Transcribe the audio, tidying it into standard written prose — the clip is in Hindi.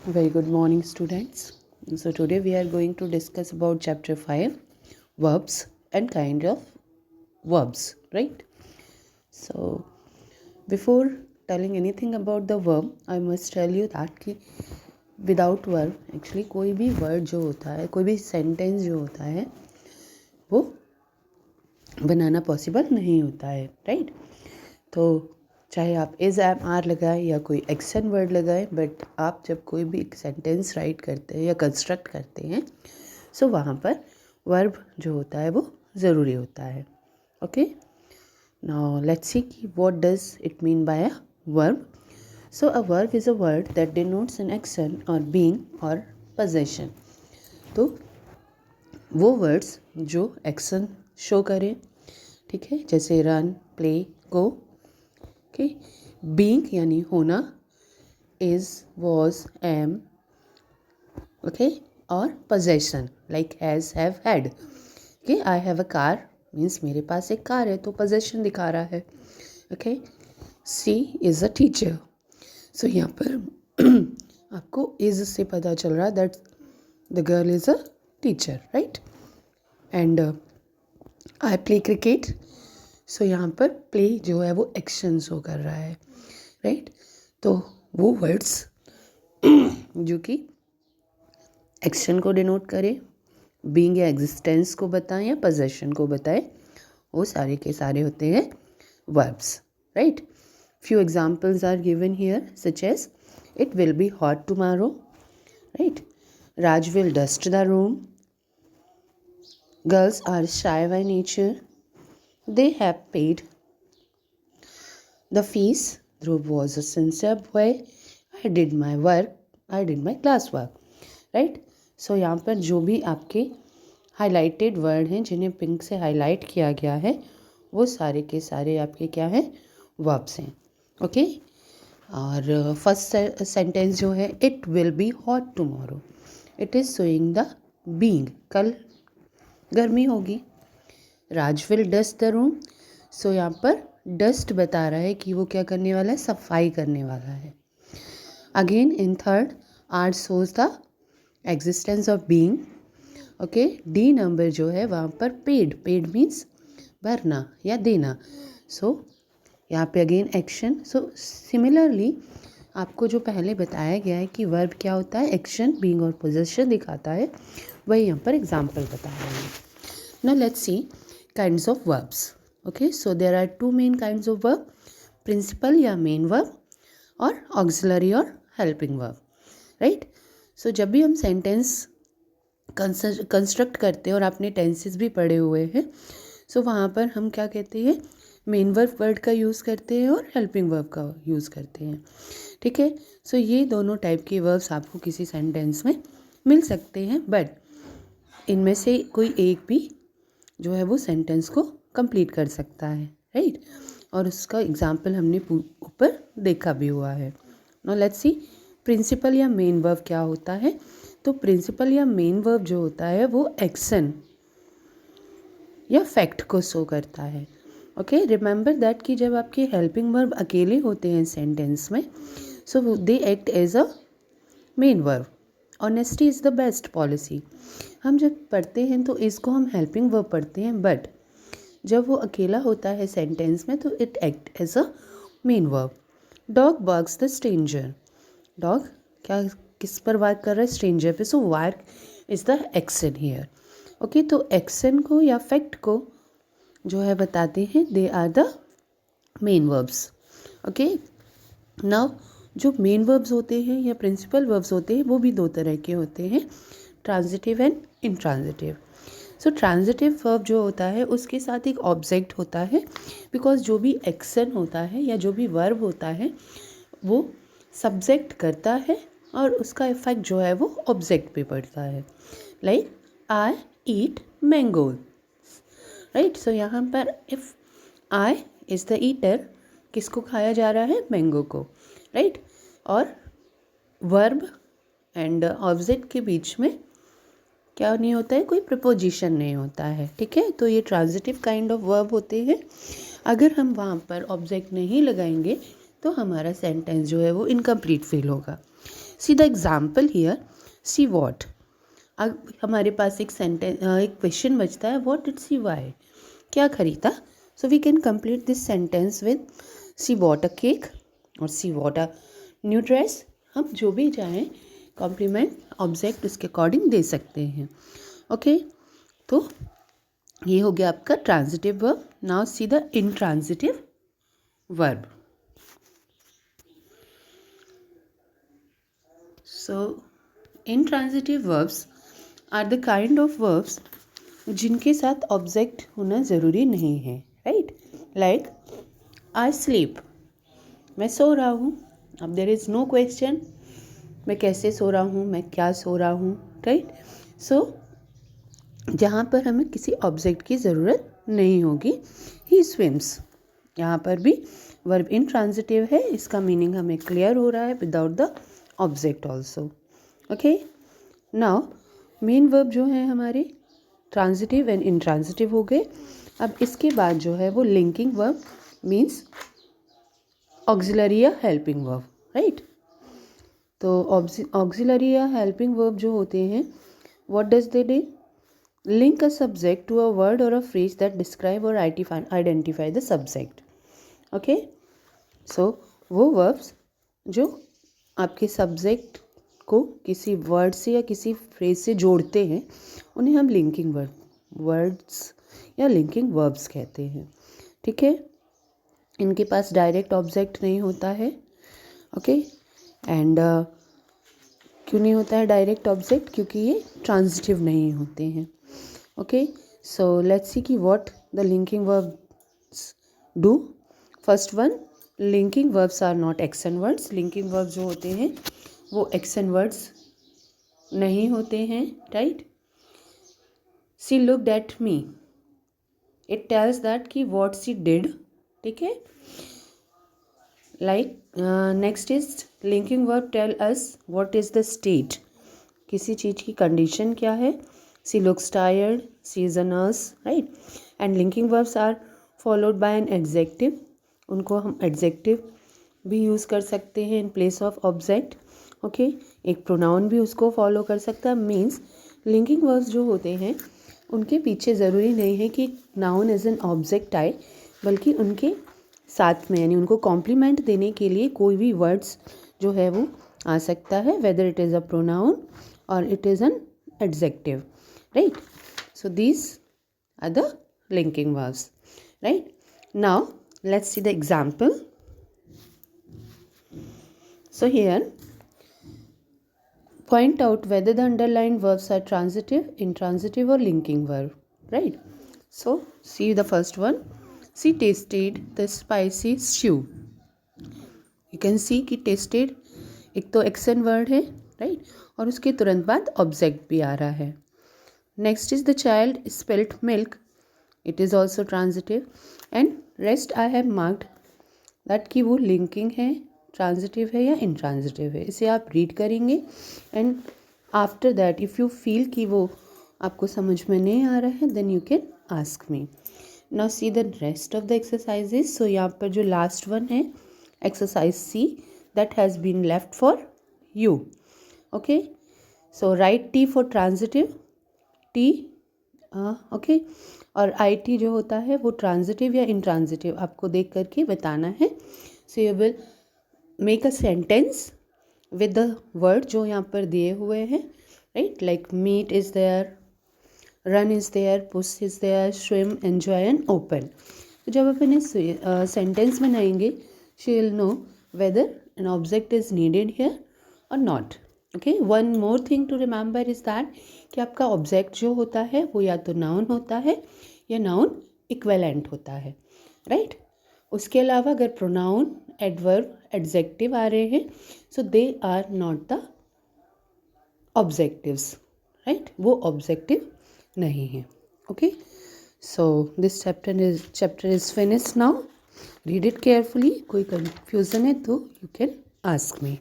Very good morning, students. So today we are going to discuss about chapter 5, verbs and kind of verbs, right? So before telling anything about the verb, I must tell you that कि without verb actually कोई भी word जो होता है, कोई भी sentence जो होता है, वो बनाना पॉसिबल नहीं होता है, राइट? तो चाहे आप इज़ एम आर लगाएं या कोई एक्शन वर्ड लगाएं, बट आप जब कोई भी एक सेंटेंस राइट करते हैं या कंस्ट्रक्ट करते हैं, सो वहाँ पर वर्ब जो होता है वो ज़रूरी होता है. ओके, नाउ लेट्स सी कि what does it mean by a verb. So a verb is a word that denotes an action और बीइंग और पोजेशन. तो वो वर्ड्स जो एक्शन शो करें, ठीक है, जैसे रन, प्ले, गो. ओके, बीइंग यानी होना, इज, वॉज, एम, ओके, और possession like has, have, had. Okay, I have a car means मेरे पास एक कार है, तो पोजेशन दिखा रहा है. Okay, she is a teacher. So यहाँ पर आपको इज से पता चल रहा है that the girl is a teacher, right. And I play cricket. So यहाँ पर प्ले जो है वो एक्शन शो कर रहा है, राइट. तो वो वर्ड्स जो कि एक्शन को डिनोट करें, बीइंग या एग्जिस्टेंस को बताएं या पोजेशन को बताएं, वो सारे के सारे होते हैं verbs, right. Few examples are given here such as it will be hot tomorrow, right. Raj will dust the room. Girls are shy by nature. They have paid the fees. Dhruv was a sincere boy. I did my work. I did my class work. Right? So यहाँ पर जो भी आपके हाईलाइटेड वर्ड हैं जिन्हें पिंक से हाईलाइट किया गया है, वो सारे के सारे आपके क्या हैं, वर्ब्स हैं. ओके, और फर्स्ट सेंटेंस जो है, it will be hot tomorrow. It is showing the being, कल गर्मी होगी. राज विल डस्ट द रूम. सो यहाँ पर डस्ट बता रहा है कि वो क्या करने वाला है, सफाई करने वाला है. Again in third, are shows the existence of being. Okay, D number जो है वहाँ पर पेड, पेड मीन्स भरना या देना. सो यहाँ पे अगेन एक्शन. सो सिमिलरली आपको जो पहले बताया गया है कि वर्ब क्या होता है, एक्शन, बीइंग और पोजेशन दिखाता है, वही यहाँ पर एग्जाम्पल बता रहे हैं. Now let's see kinds of verbs. Okay, so there are two main kinds of verb, principal या main verb और auxiliary और helping verb, right. so जब भी हम sentence construct करते हैं, और आपने tenses भी पढ़े हुए हैं, so वहाँ पर हम क्या कहते हैं, main verb word का यूज़ करते हैं और helping verb का यूज़ करते हैं, ठीक है. so ये दोनों टाइप के verbs आपको किसी sentence में मिल सकते हैं, बट इनमें से कोई एक भी जो है वो सेंटेंस को कंप्लीट कर सकता है, राइट. और उसका एग्जाम्पल हमने ऊपर देखा भी हुआ है. नाउ लेट्स सी प्रिंसिपल या मेन वर्ब क्या होता है. तो प्रिंसिपल या मेन वर्ब जो होता है वो एक्शन या फैक्ट को शो करता है. ओके, रिमेंबर दैट कि जब आपके हेल्पिंग वर्ब अकेले होते हैं सेंटेंस में, so they act as a main verb. Honesty is the best policy. हम जब पढ़ते हैं तो इसको हम हेल्पिंग वर्ब पढ़ते हैं, बट जब वो अकेला होता है सेंटेंस में तो it act as a main verb. Dog barks the stranger. Dog क्या किस पर वर्क कर रहा है, स्ट्रेंजर पे. So work is the action here. Okay, तो एक्शन को या फैक्ट को जो है बताते हैं, they are the main verbs. Okay, now जो मेन वर्ब्स होते हैं या प्रिंसिपल वर्ब्स होते हैं वो भी दो तरह के होते हैं, transitive and intransitive. So transitive verb जो होता है उसके साथ एक ऑब्जेक्ट होता है, बिकॉज जो भी एक्शन होता है या जो भी वर्ब होता है वो सब्जेक्ट करता है और उसका इफेक्ट जो है वो ऑब्जेक्ट पे पड़ता है. Like I eat mango, right. So यहाँ पर if I is the eater, किसको खाया जा रहा है, मैंगो को, राइट. और वर्ब एंड ऑब्जेक्ट के बीच में क्या नहीं होता है, कोई प्रपोजिशन नहीं होता है, ठीक है. तो ये ट्रांजिटिव काइंड ऑफ वर्ब होते हैं. अगर हम वहाँ पर ऑब्जेक्ट नहीं लगाएंगे तो हमारा सेंटेंस जो है वो इनकम्प्लीट फील होगा. See the example here, see what. अब हमारे पास एक क्वेश्चन बचता है, वॉट डिड सी बाय, क्या खरीदा। So we can complete this sentence with she bought a cake और she bought a new dress. हम जो भी चाहें कॉम्प्लीमेंट ऑब्जेक्ट उसके अकॉर्डिंग दे सकते हैं। ओके, तो ये हो गया आपका transitive verb. Now see the intransitive verb. So intransitive verbs are the kind of verbs जिनके साथ ऑब्जेक्ट होना ज़रूरी नहीं है, राइट। लाइक आई स्लीप, मैं सो रहा हूँ। अब देयर इज़ नो क्वेश्चन, मैं कैसे सो रहा हूँ, मैं क्या सो रहा हूँ, राइट। सो जहाँ पर हमें किसी ऑब्जेक्ट की ज़रूरत नहीं होगी। ही स्विम्स, यहाँ पर भी वर्ब इंट्रांजिटिव है, इसका मीनिंग हमें क्लियर हो रहा है without the object also. Okay, now main verb जो है हमारे ट्रांजिटिव एंड इंट्रांजिटिव हो गए। अब इसके बाद जो है वो लिंकिंग वर्ब मीन्स ऑक्सिलरी या हेल्पिंग वर्ब, राइट। तो ऑक्सिलरी या हेल्पिंग वर्ब जो होते हैं, what does they do, link a subject to a word और अ फ्रेज दैट डिस्क्राइब और identify the subject. Okay, so वो वर्ब्स जो आपके सब्जेक्ट को किसी वर्ड से या किसी फ्रेज से जोड़ते हैं उन्हें हम लिंकिंग वर्ड्स या लिंकिंग वर्ब्स कहते हैं, ठीक है। इनके पास डायरेक्ट ऑब्जेक्ट नहीं होता है। ओके, एंड क्यों नहीं होता है डायरेक्ट ऑब्जेक्ट, क्योंकि ये ट्रांजिटिव नहीं होते हैं। ओके, सो लेट्स सी कि what the linking verbs do. First one, linking verbs are not action words. Linking verbs जो होते हैं वो एक्शन वर्ड्स नहीं होते हैं, right. She looked at me, it tells that कि व्हाट सी डिड, ठीक है। Like next is linking verb tell us what is the state, किसी चीज़ की कंडीशन क्या है। She looks tired, she is a nurse, right. And linking verbs are followed by an adjective, उनको हम एडजेक्टिव भी यूज़ कर सकते हैं in place of object. Okay, एक प्रोनाउन भी उसको फॉलो कर सकता है। मीन्स लिंकिंग वर्ब्स जो होते हैं उनके पीछे ज़रूरी नहीं है कि नाउन एज एन ऑब्जेक्ट आए, बल्कि उनके साथ में यानी उनको कॉम्प्लीमेंट देने के लिए कोई भी वर्ड्स जो है वो आ सकता है, whether it is a pronoun और it is an adjective, right. So these are the linking verbs, right. Now let's see the example. So here, point out whether the underlined verbs are transitive, intransitive or linking verb, right. So see the first one, she tasted the spicy stew. You can see कि tasted एक तो एक्शन वर्ड है, राइट, और उसके तुरंत बाद ऑब्जेक्ट भी आ रहा है। Next is the child spilt milk, it is also transitive. And rest I have marked that कि वो लिंकिंग है, ट्रांजिटिव है या इंट्रांजिटिव है। इसे आप रीड करेंगे and after that if you feel कि वो आपको समझ में नहीं आ रहा है then you can ask me. Now see the rest of the exercises. So यहाँ पर जो लास्ट वन है exercise C, that has been left for you. Okay, so right T for transitive, T, okay, और आई टी जो होता है वो ट्रांजिटिव या इंट्रांजिटिव आपको देख करके बताना है। So you will make a sentence with the word जो यहाँ पर दिए हुए हैं, right. Like meet is there, run is there, push is there, swim, enjoy and open. तो जब अपन सेंटेंस बनाएंगे she will know whether an object is needed here और not. Okay, one more thing to remember is that कि आपका ऑब्जेक्ट जो होता है वो या तो नाउन होता है या नाउन इक्विवेलेंट होता है, राइट। उसके अलावा अगर प्रोनाउन, एडवर्ब, एडजेक्टिव आ रहे हैं so they are not the objectives, right, वो ऑब्जेक्टिव नहीं है। Okay, so this chapter is finished now. Read it carefully, कोई कन्फ्यूज़न है तो यू कैन आस्क मी।